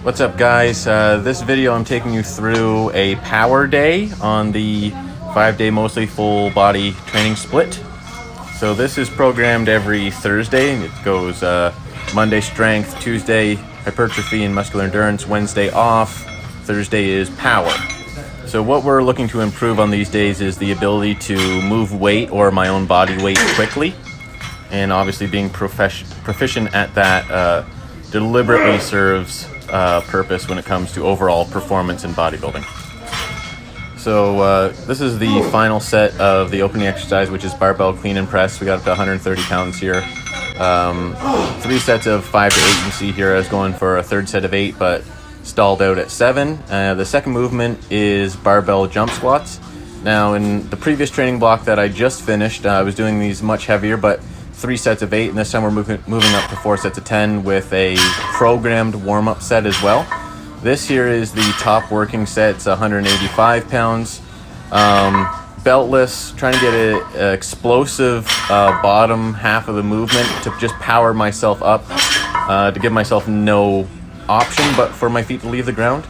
What's up, guys? This video I'm taking you through a power day on the 5-day mostly full body training split. So this is programmed every Thursday, and it goes Monday strength, Tuesday hypertrophy and muscular endurance, Wednesday off, Thursday is power. So what we're looking to improve on these days is the ability to move weight or my own body weight quickly, and obviously being proficient at that deliberately serves purpose when it comes to overall performance in bodybuilding. So this is the final set of the opening exercise, which is barbell clean and press. We got up to 130 pounds here. 3 sets of 5 to 8. You can see here I was going for a third set of 8, but stalled out at 7. The second movement is barbell jump squats. Now, in the previous training block that I just finished, I was doing these much heavier, but 3 sets of 8, and this time we're moving up to 4 sets of 10 with a programmed warm-up set as well. This here is the top working set. It's 185 pounds. Beltless, trying to get an explosive bottom half of the movement to just power myself up, to give myself no option but for my feet to leave the ground.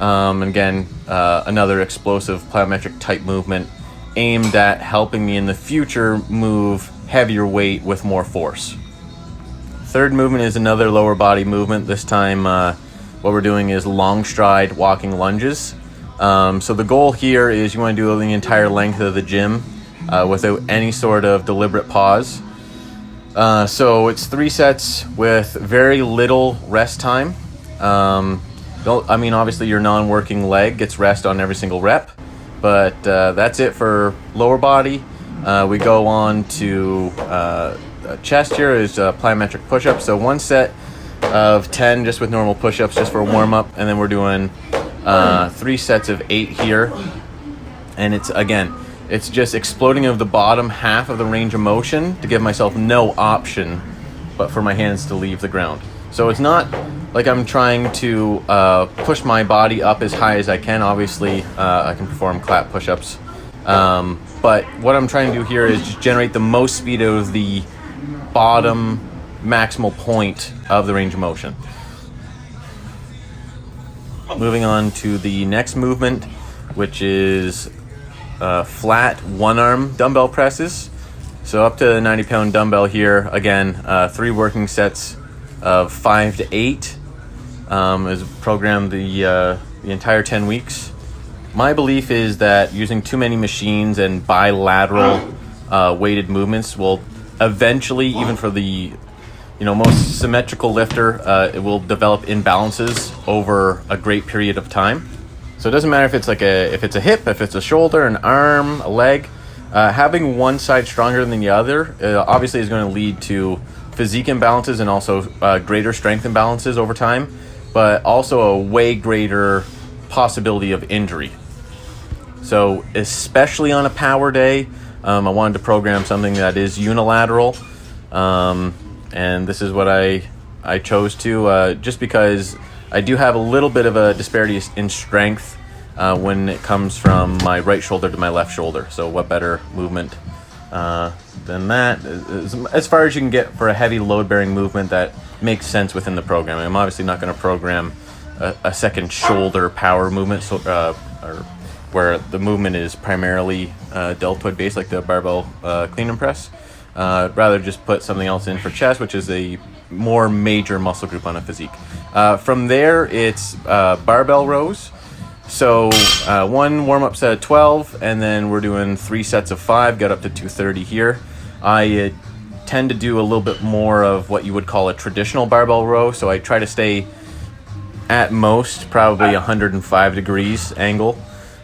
And again, another explosive plyometric type movement aimed at helping me in the future move heavier weight with more force. Third movement is another lower body movement. This time what we're doing is long stride walking lunges. So the goal here is you want to do the entire length of the gym without any sort of deliberate pause. So it's 3 sets with very little rest time. Obviously your non-working leg gets rest on every single rep, but that's it for lower body. We go on to chest. Here is plyometric push-ups. So 1 set of 10 just with normal push-ups just for a warm-up, and then we're doing 3 sets of 8 here. And it's just exploding of the bottom half of the range of motion to give myself no option but for my hands to leave the ground. So it's not like I'm trying to push my body up as high as I can. Obviously, I can perform clap push-ups. But what I'm trying to do here is just generate the most speed out of the bottom maximal point of the range of motion. Moving on to the next movement, which is flat one-arm dumbbell presses. So up to a 90-pound dumbbell here. Again, 3 working sets of 5 to 8 is programmed the entire 10 weeks. My belief is that using too many machines and bilateral weighted movements will eventually, even for the most symmetrical lifter, it will develop imbalances over a great period of time. So it doesn't matter if it's if it's a hip, if it's a shoulder, an arm, a leg. Having one side stronger than the other obviously is going to lead to physique imbalances and also greater strength imbalances over time, but also a way greater possibility of injury. So especially on a power day, I wanted to program something that is unilateral, and this is what I chose to, just because I do have a little bit of a disparity in strength when it comes from my right shoulder to my left shoulder. So what better movement than that, as far as you can get for a heavy load-bearing movement that makes sense within the program. I'm obviously not going to program a second shoulder power movement, or where the movement is primarily deltoid based, like the barbell clean and press. Rather just put something else in for chest, which is a more major muscle group on a physique. From there, it's barbell rows. So 1 warm-up set of 12, and then we're doing 3 sets of 5, got up to 230 here. I tend to do a little bit more of what you would call a traditional barbell row, so I try to stay at most probably 105 degrees angle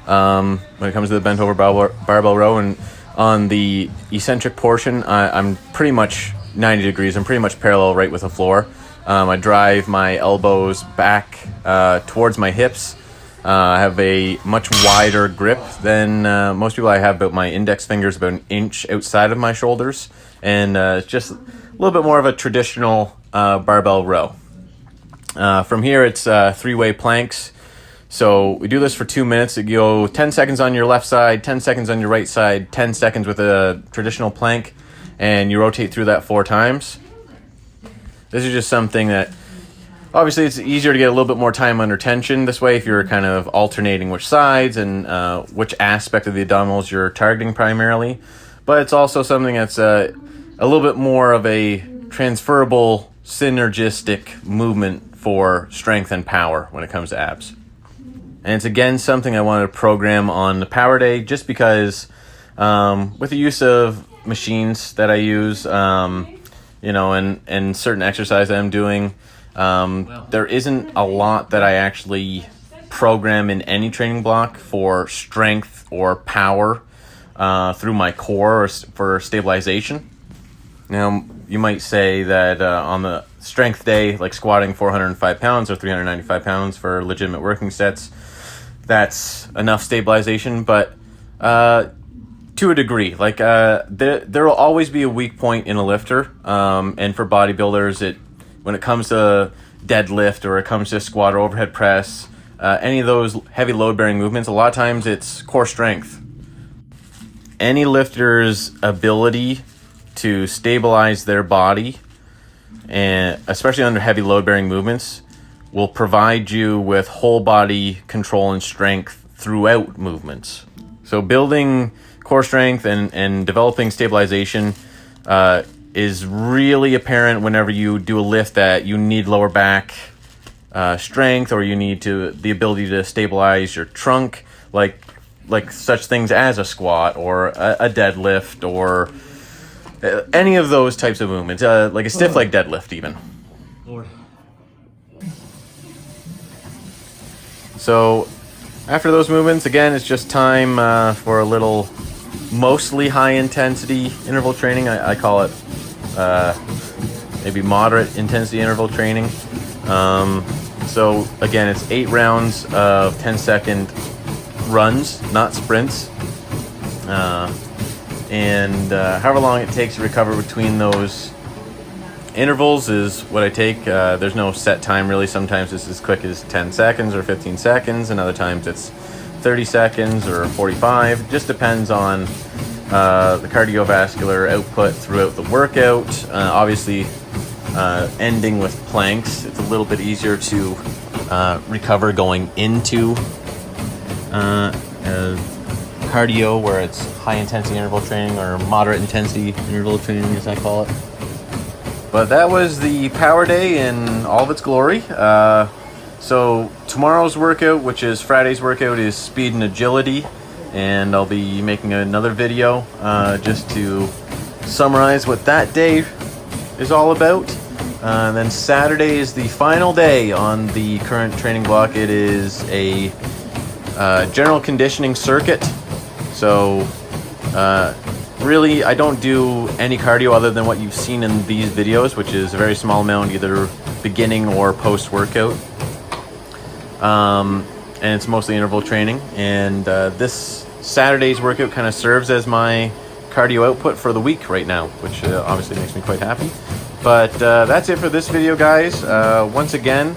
when it comes to the bent over barbell row. And on the eccentric portion, I'm pretty much 90 degrees. I'm pretty much parallel right with the floor. I drive my elbows back towards my hips. I have a much wider grip than most people. I have about my index fingers about 1 inch outside of my shoulders, and just a little bit more of a traditional barbell row. From here, it's 3-way planks. So we do this for 2 minutes. You go 10 seconds on your left side, 10 seconds on your right side, 10 seconds with a traditional plank, and you rotate through that 4 times. This is just something that Obviously, it's easier to get a little bit more time under tension this way if you're kind of alternating which sides and which aspect of the abdominals you're targeting primarily. But it's also something that's a little bit more of a transferable, synergistic movement for strength and power when it comes to abs. And it's again something I wanted to program on the power day just because with the use of machines that I use, and certain exercise that I'm doing, there isn't a lot that I actually program in any training block for strength or power through my core or for stabilization. Now, you might say that on the strength day, like squatting 405 pounds or 395 pounds for legitimate working sets, that's enough stabilization, but to a degree. Like there will always be a weak point in a lifter, and for bodybuilders, when it comes to deadlift or it comes to squat or overhead press, any of those heavy load-bearing movements, a lot of times it's core strength. Any lifter's ability to stabilize their body, and especially under heavy load-bearing movements, will provide you with whole body control and strength throughout movements. So building core strength and developing stabilization is really apparent whenever you do a lift that you need lower back strength, or you need the ability to stabilize your trunk, like such things as a squat or a deadlift or any of those types of movements, like a stiff leg deadlift even. Lord. So after those movements, again, it's just time for a little mostly high intensity interval training. I call it maybe moderate intensity interval training. So again, it's 8 rounds of 10-second runs, not sprints. And however long it takes to recover between those intervals is what I take. There's no set time really. Sometimes it's as quick as 10 seconds or 15 seconds, and other times it's 30 seconds or 45. It just depends on the cardiovascular output throughout the workout. Obviously, ending with planks, it's a little bit easier to recover going into cardio, where it's high intensity interval training or moderate intensity interval training, as I call it. But that was the power day in all of its glory. So tomorrow's workout, which is Friday's workout, is speed and agility, and I'll be making another video just to summarize what that day is all about. And then Saturday is the final day on the current training block. It is a general conditioning circuit. So really, I don't do any cardio other than what you've seen in these videos, which is a very small amount, either beginning or post-workout. And it's mostly interval training. And this Saturday's workout kind of serves as my cardio output for the week right now, which obviously makes me quite happy. But that's it for this video, guys. Once again,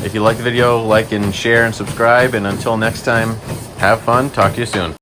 if you like the video, like and share and subscribe. And until next time, have fun. Talk to you soon.